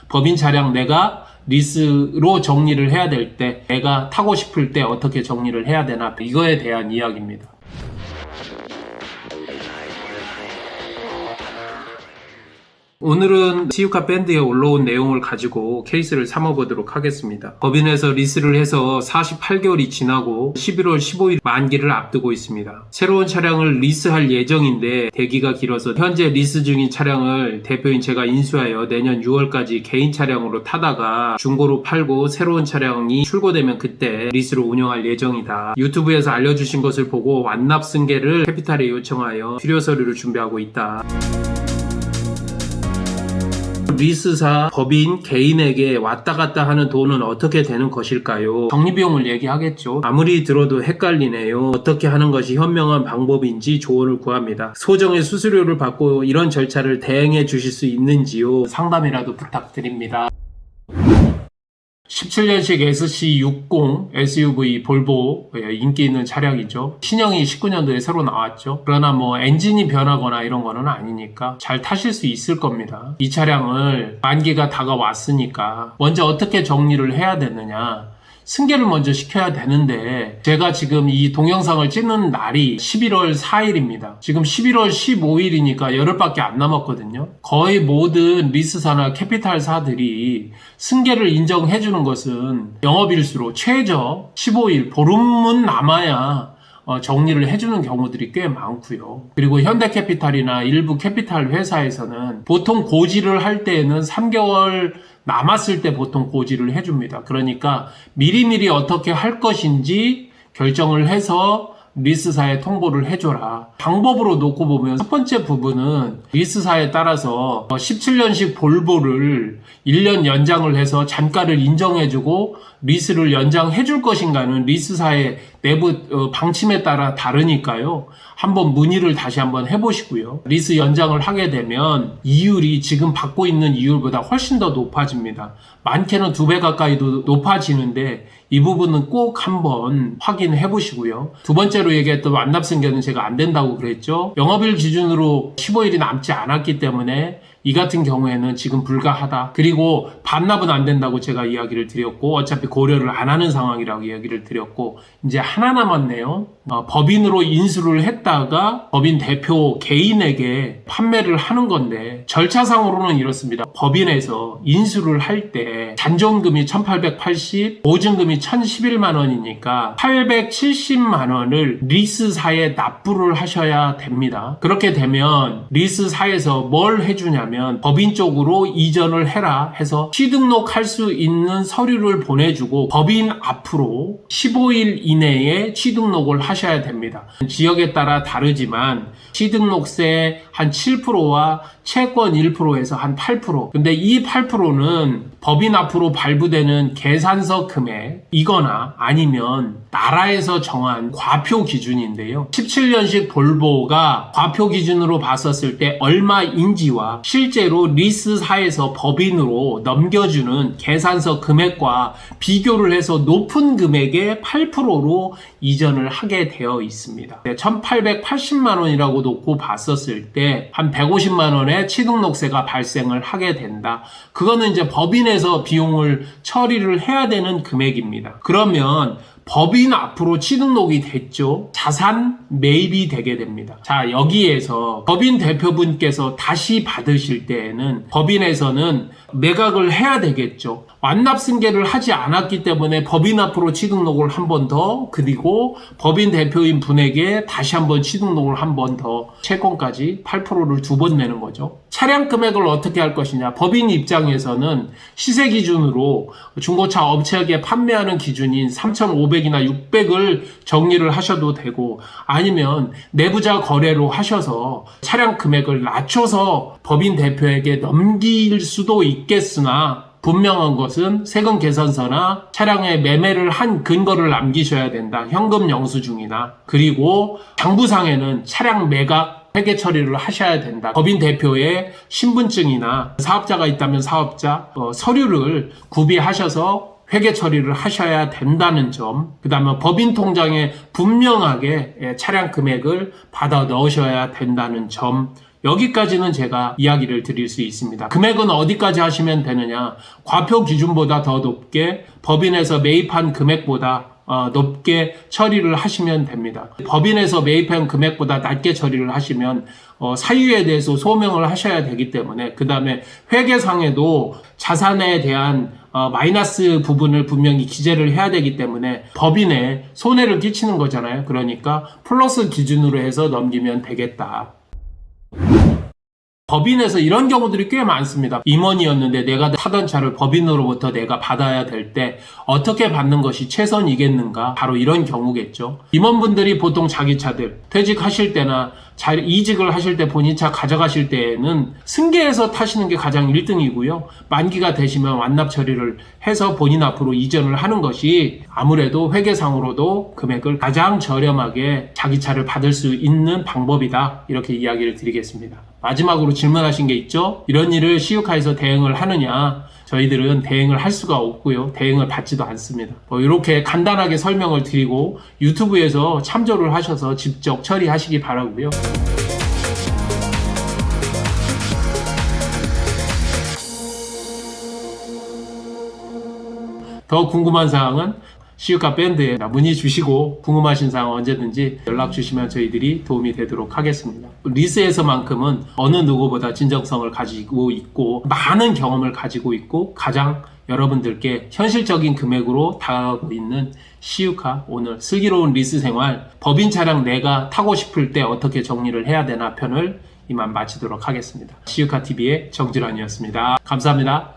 법인 차량 내가 리스로 정리를 해야 될 때, 내가 타고 싶을 때 어떻게 정리를 해야 되나, 이거에 대한 이야기입니다. 오늘은 시우카 밴드에 올라온 내용을 가지고 케이스를 삼아보도록 하겠습니다. 법인에서 리스를 해서 48개월이 지나고 11월 15일 만기를 앞두고 있습니다. 새로운 차량을 리스할 예정인데 대기가 길어서 현재 리스 중인 차량을 대표인 제가 인수하여 내년 6월까지 개인 차량으로 타다가 중고로 팔고 새로운 차량이 출고되면 그때 리스로 운영할 예정이다. 유튜브에서 알려주신 것을 보고 완납 승계를 캐피탈에 요청하여 필요 서류를 준비하고 있다. 리스사, 법인, 개인에게 왔다 갔다 하는 돈은 어떻게 되는 것일까요? 정리비용을 얘기하겠죠. 아무리 들어도 헷갈리네요. 어떻게 하는 것이 현명한 방법인지 조언을 구합니다. 소정의 수수료를 받고 이런 절차를 대행해 주실 수 있는지요? 상담이라도 부탁드립니다. 17년식 SC60 SUV 볼보 인기 있는 차량이죠. 신형이 19년도에 새로 나왔죠. 그러나 뭐 엔진이 변하거나 이런 거는 아니니까 잘 타실 수 있을 겁니다. 이 차량을 만기가 다가왔으니까 먼저 어떻게 정리를 해야 되느냐, 승계를 먼저 시켜야 되는데 제가 지금 이 동영상을 찍는 날이 11월 4일입니다. 지금 11월 15일이니까 열흘밖에 안 남았거든요. 거의 모든 리스사나 캐피탈사들이 승계를 인정해 주는 것은 영업일수로 최저 15일, 보름은 남아야 정리를 해주는 경우들이 꽤 많고요. 그리고 현대캐피탈이나 일부 캐피탈 회사에서는 보통 고지를 할 때에는 3개월 남았을 때 보통 고지를 해줍니다. 그러니까 미리미리 어떻게 할 것인지 결정을 해서 리스사에 통보를 해줘라. 방법으로 놓고 보면 첫 번째 부분은 리스사에 따라서 17년식 볼보를 1년 연장을 해서 잔가를 인정해주고 리스를 연장해줄 것인가는 리스사의 내부 방침에 따라 다르니까요. 한번 문의를 다시 한번 해보시고요. 리스 연장을 하게 되면 이율이 지금 받고 있는 이율보다 훨씬 더 높아집니다. 많게는 2배 가까이도 높아지는데 이 부분은 꼭 한번 확인해 보시고요. 두 번째로 얘기했던 완납승계는 제가 안 된다고 그랬죠. 영업일 기준으로 15일이 남지 않았기 때문에 이 같은 경우에는 지금 불가하다. 그리고 반납은 안 된다고 제가 이야기를 드렸고 어차피 고려를 안 하는 상황이라고 이야기를 드렸고 이제 하나 남았네요. 법인으로 인수를 했다가 법인 대표 개인에게 판매를 하는 건데 절차상으로는 이렇습니다. 법인에서 인수를 할 때 잔존금이 1,880, 보증금이 1,011만 원이니까 870만 원을 리스사에 납부를 하셔야 됩니다. 그렇게 되면 리스사에서 뭘 해주냐면 법인 쪽으로 이전을 해라 해서 취등록할 수 있는 서류를 보내주고 법인 앞으로 15일 이내에 취등록을 하셔야 됩니다. 지역에 따라 다르지만 취등록세 한 7%와 채권 1%에서 한 8%. 근데 이 8%는 법인 앞으로 발부되는 계산서 금액이거나 아니면 나라에서 정한 과표 기준인데요. 17년식 볼보가 과표 기준으로 봤었을 때 얼마인지와 실제로 리스사에서 법인으로 넘겨주는 계산서 금액과 비교를 해서 높은 금액의 8%로 이전을 하게 되어 있습니다. 1,880만 원이라고 놓고 봤었을 때 한 150만 원의 취등록세가 발생을 하게 된다. 그거는 이제 법인에서 비용을 처리를 해야 되는 금액입니다. 그러면 법인 앞으로 취등록이 됐죠. 자산 매입이 되게 됩니다. 자, 여기에서 법인 대표분께서 다시 받으실 때에는 법인에서는 매각을 해야 되겠죠. 완납승계를 하지 않았기 때문에 법인 앞으로 취등록을 한 번 더, 그리고 법인 대표인 분에게 다시 한번 취등록을 한 번 더, 채권까지 8%를 2번 내는 거죠. 차량 금액을 어떻게 할 것이냐. 법인 입장에서는 시세 기준으로 중고차 업체에게 판매하는 기준인 3,500이나 600을 정리를 하셔도 되고 아니면 내부자 거래로 하셔서 차량 금액을 낮춰서 법인 대표에게 넘길 수도 있겠으나 분명한 것은 세금 계산서나 차량의 매매를 한 근거를 남기셔야 된다. 현금 영수증이나. 그리고 장부상에는 차량 매각 회계 처리를 하셔야 된다. 법인 대표의 신분증이나 사업자가 있다면 사업자 서류를 구비하셔서 회계 처리를 하셔야 된다는 점, 그 다음에 법인 통장에 분명하게 차량 금액을 받아 넣으셔야 된다는 점, 여기까지는 제가 이야기를 드릴 수 있습니다. 금액은 어디까지 하시면 되느냐? 과표 기준보다 더 높게 법인에서 매입한 금액보다 높게 처리를 하시면 됩니다. 법인에서 매입한 금액보다 낮게 처리를 하시면 사유에 대해서 소명을 하셔야 되기 때문에, 그 다음에 회계상에도 자산에 대한 마이너스 부분을 분명히 기재를 해야 되기 때문에 법인에 손해를 끼치는 거잖아요. 그러니까 플러스 기준으로 해서 넘기면 되겠다. 법인에서 이런 경우들이 꽤 많습니다. 임원이었는데 내가 타던 차를 법인으로부터 내가 받아야 될 때 어떻게 받는 것이 최선이겠는가? 바로 이런 경우겠죠. 임원분들이 보통 자기 차들 퇴직하실 때나 이직을 하실 때 본인 차 가져가실 때에는 승계해서 타시는 게 가장 1등이고요. 만기가 되시면 완납 처리를 해서 본인 앞으로 이전을 하는 것이 아무래도 회계상으로도 금액을 가장 저렴하게 자기 차를 받을 수 있는 방법이다. 이렇게 이야기를 드리겠습니다. 마지막으로 질문하신 게 있죠? 이런 일을 시유카에서 대행을 하느냐? 저희들은 대행을 할 수가 없고요. 대행을 받지도 않습니다. 이렇게 간단하게 설명을 드리고 유튜브에서 참조를 하셔서 직접 처리하시기 바라고요. 더 궁금한 사항은 시유카 밴드에 문의 주시고, 궁금하신 사항 언제든지 연락 주시면 저희들이 도움이 되도록 하겠습니다. 리스에서만큼은 어느 누구보다 진정성을 가지고 있고 많은 경험을 가지고 있고 가장 여러분들께 현실적인 금액으로 다가가고 있는 시유카, 오늘 슬기로운 리스 생활, 법인 차량 내가 타고 싶을 때 어떻게 정리를 해야 되나 편을 이만 마치도록 하겠습니다. 시유카TV의 정진환이었습니다. 감사합니다.